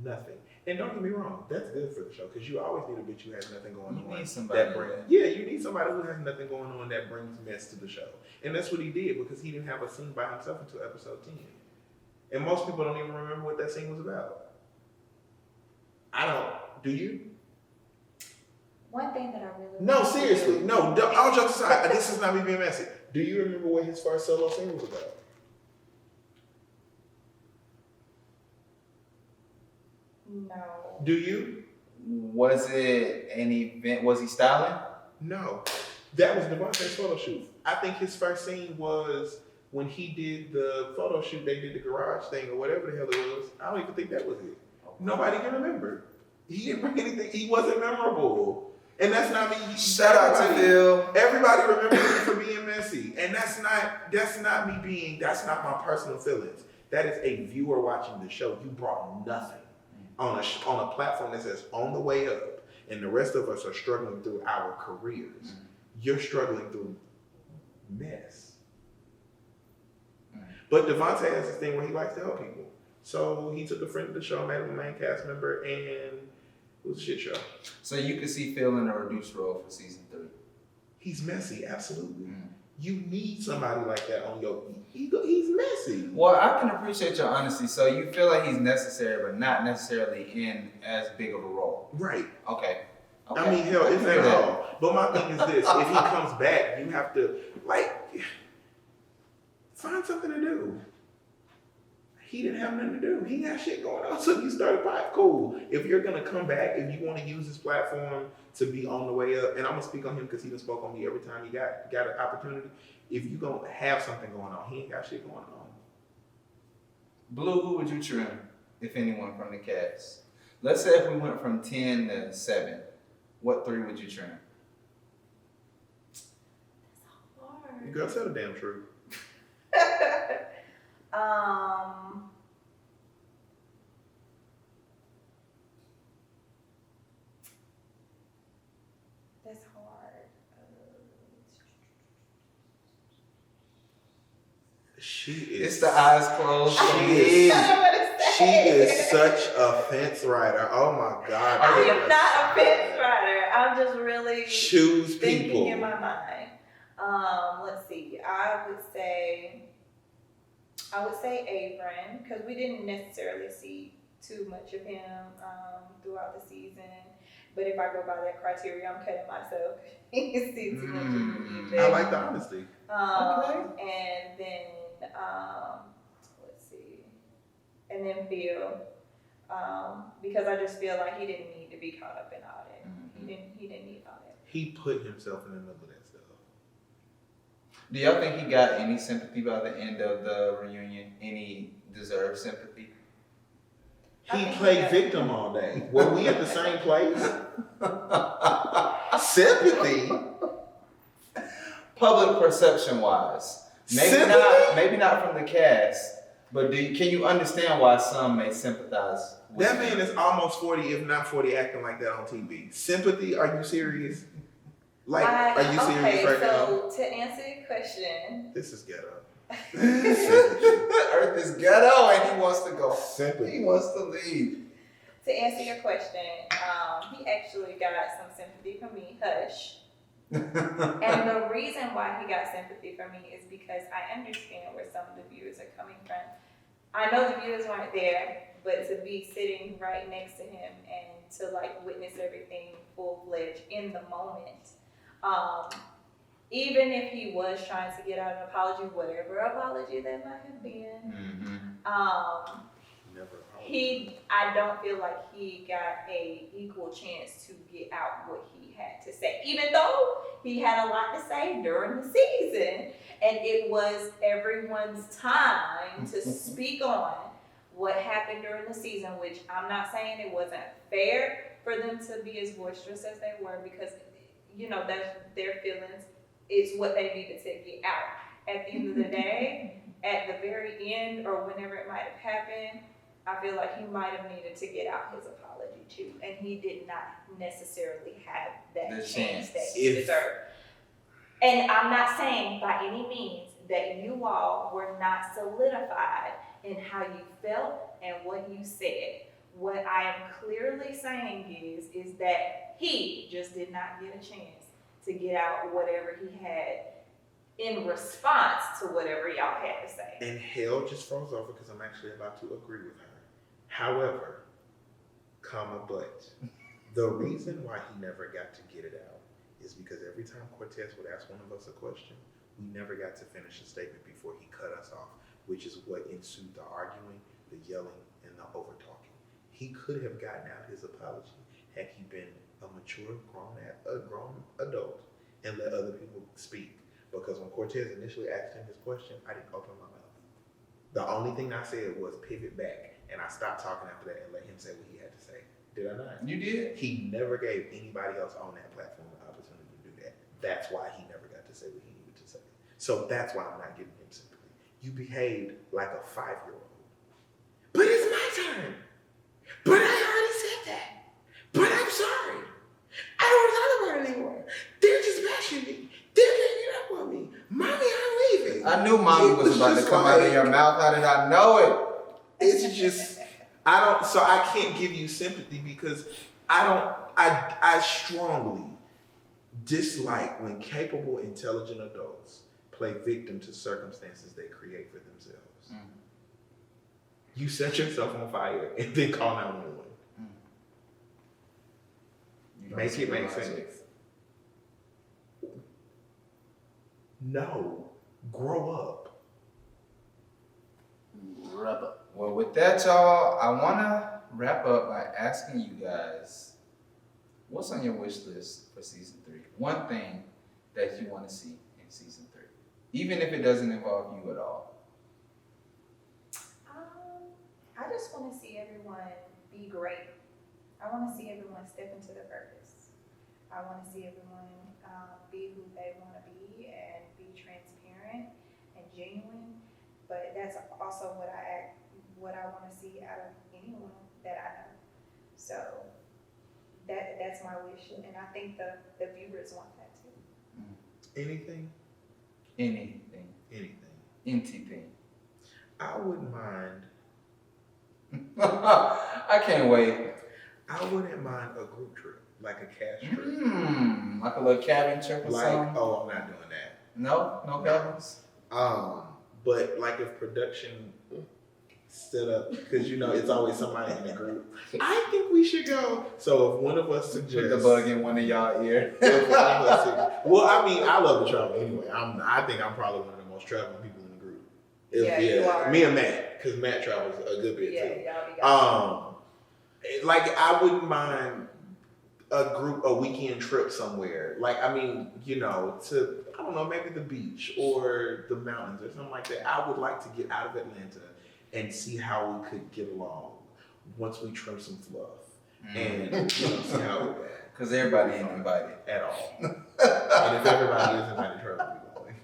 Nothing. And don't get me wrong, that's good for the show because you always need a bitch who has nothing going on. You need somebody. You need somebody who has nothing going on that brings mess to the show. And that's what he did because he didn't have a scene by himself until episode 10. And most people don't even remember what that scene was about. I don't. Do you? One thing that I really No, seriously. No, all jokes aside, this is not me being messy. Do you remember what his first solo scene was about? No. Do you? Was it an event? Was he styling? No. That was Devontae's photo shoot. I think his first scene was when he did the photo shoot, they did the garage thing or whatever the hell it was. I don't even think that was it. Nobody can remember. He didn't bring anything. He wasn't memorable. And that's not me. Shout out to Phil. Everybody remembers me for being messy. And that's not me being, that's not my personal feelings. That is a viewer watching the show. You brought nothing on a platform that says on the way up. And the rest of us are struggling through our careers. You're struggling through mess. But Devontae has this thing where he likes to help people. So he took a friend of the show, made him a main cast member, and it was a shit show. So you could see Phil in a reduced role for season 3. He's messy, absolutely. You need somebody like that on your he's messy. Well, I can appreciate your honesty. So you feel like he's necessary, but not necessarily in as big of a role. Right. Okay. I mean, hell, it's not all. But my thing is this: if he comes back, you have to find something to do. He didn't have nothing to do. He got shit going on, so you started Pipe. Cool. If you're gonna come back, if you want to use this platform to be on the way up, and I'm gonna speak on him because he done spoke on me every time he got an opportunity. If you gonna have something going on, he ain't got shit going on. Blue, who would you trim, if anyone, from the cast? Let's say if we went from 10 to 7, what 3 would you trim? You gotta tell the damn truth. That's hard. She is. It's the eyes closed. She is such a fence rider. Oh my God. I am not a fence rider. I'm just really choose thinking people in my mind. Let's see. I would say Avon because we didn't necessarily see too much of him throughout the season. But if I go by that criteria, I'm cutting myself. You can see too much of me. I like the honesty. Okay. And then let's see. And then Phil. Because I just feel like he didn't need to be caught up in all that. He didn't need all that. He put himself in the middle of that stuff. Do y'all think he got any sympathy by the end of the reunion? Any deserved sympathy? He played victim all day. Were we at the same place? Sympathy? Public perception wise. Maybe not from the cast, but can you understand why some may sympathize with that man is almost 40, if not 40, acting like that on TV. Sympathy? Are you serious? Are you serious right now? So to answer your question, this is ghetto. Earth is ghetto, and he wants to go. Sympathy. He wants to leave. To answer your question, he actually got some sympathy from me. Hush. And the reason why he got sympathy from me is because I understand where some of the viewers are coming from. I know the viewers weren't there, but to be sitting right next to him and to like witness everything full-fledged in the moment, even if he was trying to get out an apology, whatever apology that might have been, Never. I don't feel like he got a equal chance to get out what he had to say, even though he had a lot to say during the season, and it was everyone's time to speak on what happened during the season, which I'm not saying it wasn't fair for them to be as boisterous as they were, because, you know, that's their feelings. It's what they needed to get out. At the end of the day, at the very end, or whenever it might have happened, I feel like he might have needed to get out his apology too, and he did not necessarily have that chance that he deserved. And I'm not saying by any means that you all were not solidified in how you felt and what you said. What I am clearly saying is that he just did not get a chance to get out whatever he had in response to whatever y'all had to say. And hell just froze over because I'm actually about to agree with her. However, but the reason why he never got to get it out is because every time Cortez would ask one of us a question, we never got to finish the statement before he cut us off, which is what ensued the arguing, the yelling, and the over-talking. He could have gotten out his apology had he been a mature, grown adult and let other people speak. Because when Cortez initially asked him his question, I didn't open my mouth. The only thing I said was pivot back, and I stopped talking after that and let him say what he had to say. Did I not? You did. He never gave anybody else on that platform the opportunity to do that. That's why he never got to say what he needed to say. So that's why I'm not giving him sympathy. You behaved like a 5-year-old. But it's my turn. But I already said that. But I'm sorry. I don't want to talk about it anymore. They're just bashing me. They're ganging up on me. Mommy, I'm leaving. I knew mommy was about to come out of your mouth. How did I know it? It's just, I can't give you sympathy because I strongly dislike when capable, intelligent adults play victim to circumstances they create for themselves. Mm. You set yourself on fire and then call 911. Mm. Make it make sense. No, grow up. Well, with that, y'all, I want to wrap up by asking you guys, what's on your wish list for season 3? One thing that you want to see in season 3, even if it doesn't involve you at all. I just want to see everyone be great. I want to see everyone step into their purpose. I want to see everyone be who they want to be and be transparent and genuine. But that's also what I want to see out of anyone that I know. So that's my wish, and I think the viewers want that too. Anything? Anything. I wouldn't mind. I can't wait. I wouldn't mind a group trip, like a cash trip. Like a little cabin trip or something? Oh, I'm not doing that. No cabins? But like if production set up, because you know it's always somebody in the group. I think we should go. So if one of us suggests, put the bug in one of y'all ear. Well, I mean, I love to travel anyway. I think I'm probably one of the most traveling people in the group. You are. Me and Matt, because Matt travels a good bit too. Y'all be like I wouldn't mind a weekend trip somewhere. Like, I mean, you know, to, I don't know, maybe the beach or the mountains or something like that. I would like to get out of Atlanta and see how we could get along once we trim some fluff. And you know, see how we go. Because everybody ain't invited. At all. And if everybody is invited, trouble will be going.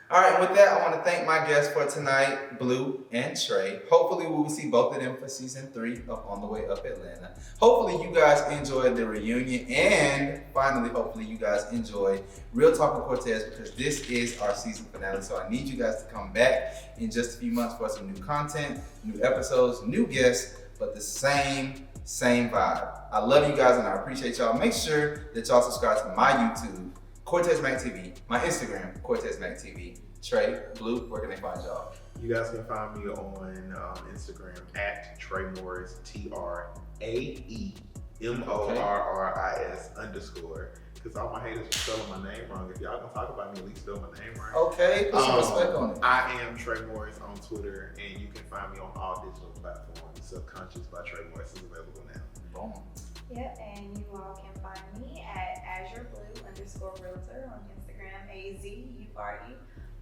All right, with that, I want to thank my guests for tonight, Blue and Trey. Hopefully, we will see both of them for season 3 of On the Way Up Atlanta. Hopefully, you guys enjoyed the reunion. And finally, hopefully, you guys enjoyed Real Talk with Cortez, because this is our season finale. So I need you guys to come back in just a few months for some new content, new episodes, new guests, but the same same vibe. I love you guys and I appreciate y'all. Make sure that y'all subscribe to my YouTube, Cortez Mac TV, my Instagram, Cortez Mac TV. Trey, Blue, where can they find y'all? You guys can find me on Instagram at Trey Morris, TraeMorris _. Because all my haters are spelling my name wrong. If y'all gonna talk about me, at least spell my name right. Okay, put some respect on it. I am Trey Morris on Twitter, and you can find me on all digital platforms. Subconscious by Trey Morris is available now. Boom. Yep, and you all can find me at AzureBlue_Realtor on Instagram, AZUREBLUE,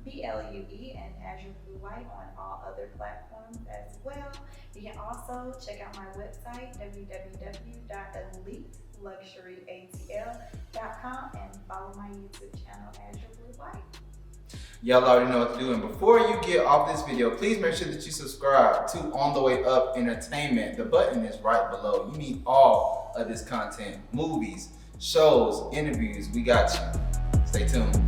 and Azure Blue White on all other platforms as well. You can also check out my website, www.eliteluxuryatl.com, and follow my YouTube channel, Azure Blue White. Y'all already know what to do. And before you get off this video, please make sure that you subscribe to On the Way Up Entertainment. The button is right below. You need all of this content, movies, shows, interviews. We got you. Stay tuned.